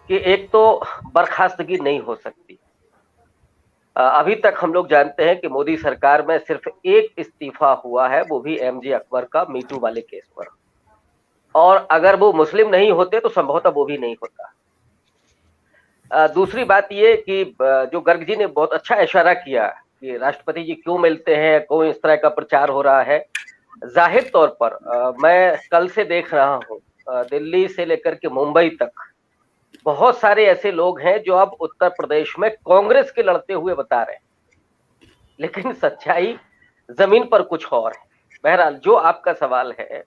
कि एक तो बर्खास्तगी नहीं हो सकती। अभी तक हम लोग जानते हैं कि मोदी सरकार में सिर्फ एक इस्तीफा हुआ है, वो भी एमजे अकबर का मीटू वाले केस पर। और अगर वो मुस्लिम नहीं होते तो संभवतः वो भी नहीं होता। दूसरी बात ये कि जो गर्ग जी ने बहुत अच्छा इशारा किया कि राष्ट्रपति जी क्यों मिलते हैं, क्यों इस तरह का प्रचार हो रहा है। जाहिर तौर पर मैं कल से देख रहा हूँ, दिल्ली से लेकर के मुंबई तक बहुत सारे ऐसे लोग हैं जो अब उत्तर प्रदेश में कांग्रेस के लड़ते हुए बता रहे हैं, लेकिन सच्चाई जमीन पर कुछ और है। बहरहाल जो आपका सवाल है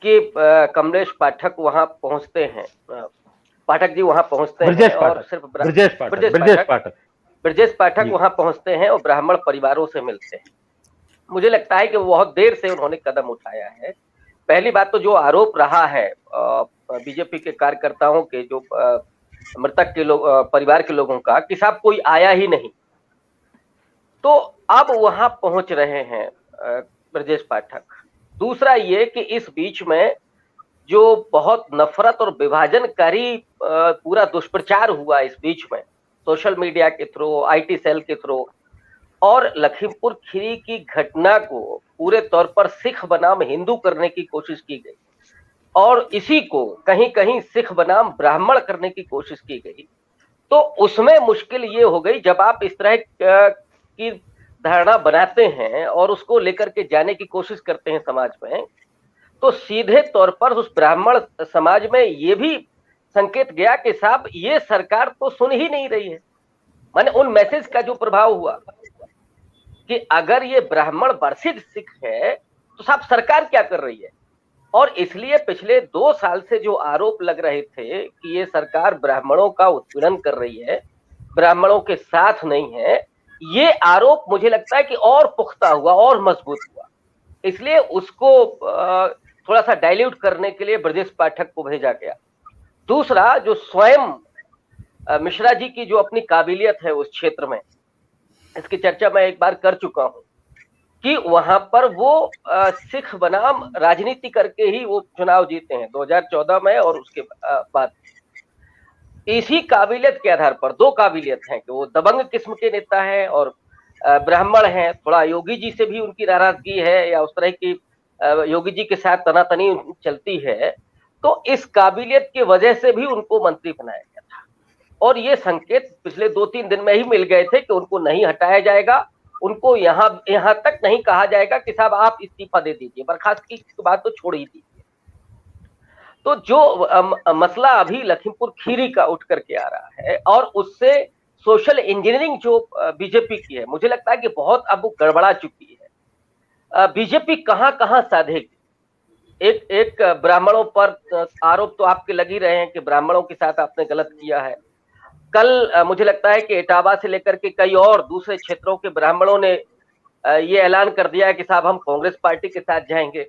कि कमलेश पाठक वहां पहुंचते हैं, पाठक जी वहां पहुंचते हैं ब्रजेश और पाठक, सिर्फ ब्रजेश पाठक, ब्रजेश ब्रजेश पाठक पाठक ब्रजेश पाठक जी। वहां पहुंचते हैं और ब्राह्मण परिवारों से मिलते हैं। मुझे लगता है कि वो बहुत देर से उन्होंने कदम उठाया है। पहली बात तो जो आरोप रहा है बीजेपी के कार्यकर्ताओं के, जो मृतक के लोग परिवार के लोगों का, कि साहब कोई आया ही नहीं। तो अब वहां पहुंच रहे हैं ब्रजेश पाठक। दूसरा ये कि इस बीच में जो बहुत नफरत और विभाजनकारी पूरा दुष्प्रचार हुआ इस बीच में, सोशल मीडिया के थ्रू, आईटी सेल के थ्रू, और लखीमपुर खीरी की घटना को पूरे तौर पर सिख बनाम हिंदू करने की कोशिश की गई और इसी को कहीं कहीं सिख बनाम ब्राह्मण करने की कोशिश की गई। तो उसमें मुश्किल ये हो गई, जब आप इस तरह की धारणा बनाते हैं और उसको लेकर के जाने की कोशिश करते हैं समाज में, तो सीधे तौर पर उस ब्राह्मण समाज में ये भी संकेत गया कि साहब ये सरकार तो सुन ही नहीं रही है। माने उन मैसेज का जो प्रभाव हुआ कि अगर ये ब्राह्मण वर्षित सिख है तो साहब सरकार क्या कर रही है। और इसलिए पिछले 2 साल से जो आरोप लग रहे थे कि ये सरकार ब्राह्मणों का उत्पीड़न कर रही है, ब्राह्मणों के साथ नहीं है, ये आरोप मुझे लगता है कि और पुख्ता हुआ और मजबूत हुआ। इसलिए उसको थोड़ा सा डाइल्यूट करने के लिए ब्रजेश पाठक को भेजा गया। दूसरा, जो स्वयं मिश्रा जी की जो अपनी काबिलियत है उस क्षेत्र में, इसकी चर्चा मैं एक बार कर चुका हूं कि वहां पर वो सिख बनाम राजनीति करके ही वो चुनाव जीते हैं 2014 में, और उसके बाद इसी काबिलियत के आधार पर, दो काबिलियत है कि वो दबंग किस्म के नेता है और ब्राह्मण हैं, थोड़ा योगी जी से भी उनकी नाराजगी है या उस तरह की योगी जी के साथ तनातनी चलती है। तो इस काबिलियत की वजह से भी उनको मंत्री बनाया गया था और ये संकेत पिछले 2-3 दिन में ही मिल गए थे कि उनको नहीं हटाया जाएगा, उनको यहां तक नहीं कहा जाएगा कि साहब आप इस्तीफा दे दीजिए, बर्खास्तगी की बात तो छोड़ ही दीजिए। तो जो मसला अभी लखीमपुर खीरी का उठ करके आ रहा है और उससे सोशल इंजीनियरिंग जो बीजेपी की है, मुझे लगता है कि बहुत अब वो गड़बड़ा चुकी है। बीजेपी कहां कहां साधेगी। एक एक ब्राह्मणों पर आरोप तो आपके लग ही रहे हैं कि ब्राह्मणों के साथ आपने गलत किया है। कल मुझे लगता है कि इटावा से लेकर के कई और दूसरे क्षेत्रों के ब्राह्मणों ने ये ऐलान कर दिया है कि साहब हम कांग्रेस पार्टी के साथ जाएंगे।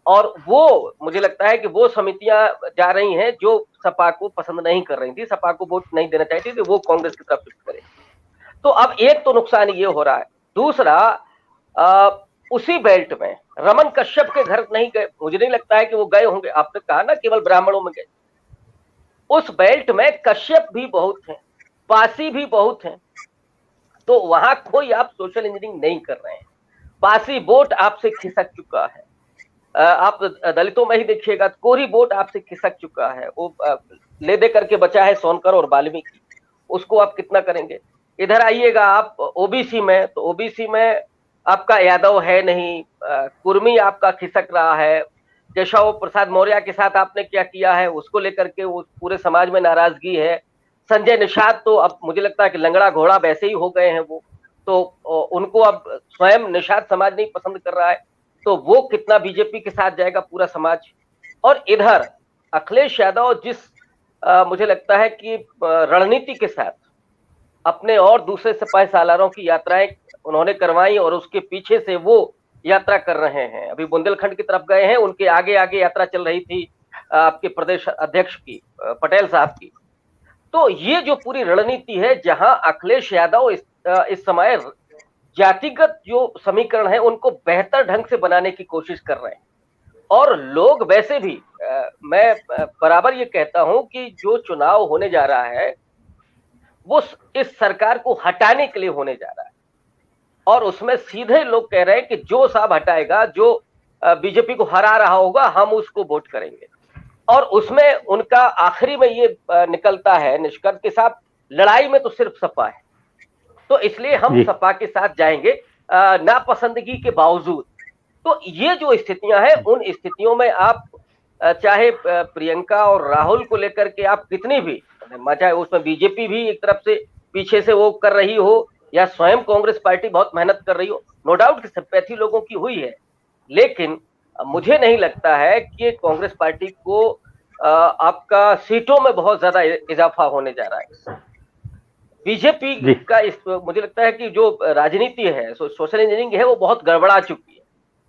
और वो मुझे लगता है कि वो समितियां जा रही हैं जो सपा को पसंद नहीं कर रही थी, सपा को वोट नहीं देना चाहती थी, वो कांग्रेस की तरफ शिफ्ट करे। तो अब एक तो नुकसान ये हो रहा है। दूसरा, उसी बेल्ट में रमन कश्यप के घर नहीं गए, मुझे नहीं लगता है कि वो गए होंगे। आपने कहा ना केवल ब्राह्मणों में गए, उस बेल्ट में कश्यप भी बहुत हैं, पासी भी बहुत हैं। तो वहां कोई आप सोशल इंजीनियरिंग नहीं कर रहे हैं। पासी वोट आपसे खिसक चुका है। आप दलितों में ही देखिएगा, कोरी वोट आपसे खिसक चुका है। वो ले दे करके बचा है सोनकर और वाल्मीकि, उसको आप कितना करेंगे। इधर आइएगा आप ओबीसी में, तो ओबीसी में आपका यादव है नहीं, कुर्मी आपका खिसक रहा है। केशव प्रसाद मौर्य के साथ आपने क्या किया है उसको लेकर के वो पूरे समाज में नाराजगी है। संजय निषाद तो अब मुझे लगता है कि लंगड़ा घोड़ा वैसे ही हो गए हैं वो, तो उनको अब स्वयं निषाद समाज नहीं पसंद कर रहा है। तो वो कितना बीजेपी के साथ जाएगा पूरा समाज। और इधर अखिलेश यादव जिस मुझे लगता है कि रणनीति के साथ अपने और दूसरे सिपाही सालारों की यात्राएं उन्होंने करवाई और उसके पीछे से वो यात्रा कर रहे हैं। अभी बुंदेलखंड की तरफ गए हैं, उनके आगे आगे यात्रा चल रही थी आपके प्रदेश अध्यक्ष की, पटेल साहब की। तो ये जो पूरी रणनीति है, जहां अखिलेश यादव इस समय जातिगत जो समीकरण है उनको बेहतर ढंग से बनाने की कोशिश कर रहे हैं और लोग वैसे भी मैं बराबर ये कहता हूं कि जो चुनाव होने जा रहा है वो इस सरकार को हटाने के लिए होने जा रहा है, और उसमें सीधे लोग कह रहे हैं कि जो साहब हटाएगा, जो बीजेपी को हरा रहा होगा, हम उसको वोट करेंगे। और उसमें उनका आखिरी में ये निकलता है निष्कर्ष के साथ, लड़ाई में तो सिर्फ सपा है, तो इसलिए हम सपा के साथ जाएंगे नापसंदगी के बावजूद। तो ये जो स्थितियां हैं, उन स्थितियों में आप चाहे प्रियंका और राहुल को लेकर के आप कितनी भी, चाहे उसमें बीजेपी भी एक तरफ से पीछे से वो कर रही हो, या स्वयं कांग्रेस पार्टी बहुत मेहनत कर रही हो, नो डाउट कि सिंपैथी लोगों की हुई है, लेकिन मुझे नहीं लगता है कि कांग्रेस पार्टी को आपका सीटों में बहुत ज्यादा इजाफा होने जा रहा है। बीजेपी का मुझे लगता है कि जो राजनीति है, सोशल इंजीनियरिंग है, वो बहुत गड़बड़ा चुकी है,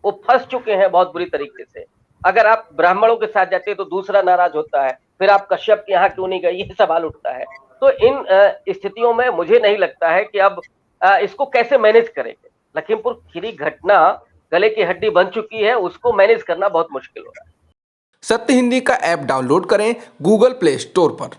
वो फंस चुके हैं बहुत बुरी तरीके से। अगर आप ब्राह्मणों के साथ जाते हैं तो दूसरा नाराज होता है, फिर आप कश्यप के यहाँ क्यों नहीं गए, ये सवाल उठता है। तो इन स्थितियों में मुझे नहीं लगता है कि अब इसको कैसे मैनेज करेंगे। लखीमपुर खीरी घटना गले की हड्डी बन चुकी है, उसको मैनेज करना बहुत मुश्किल हो रहा है। सत्य हिंदी का ऐप डाउनलोड करें गूगल प्ले स्टोर पर।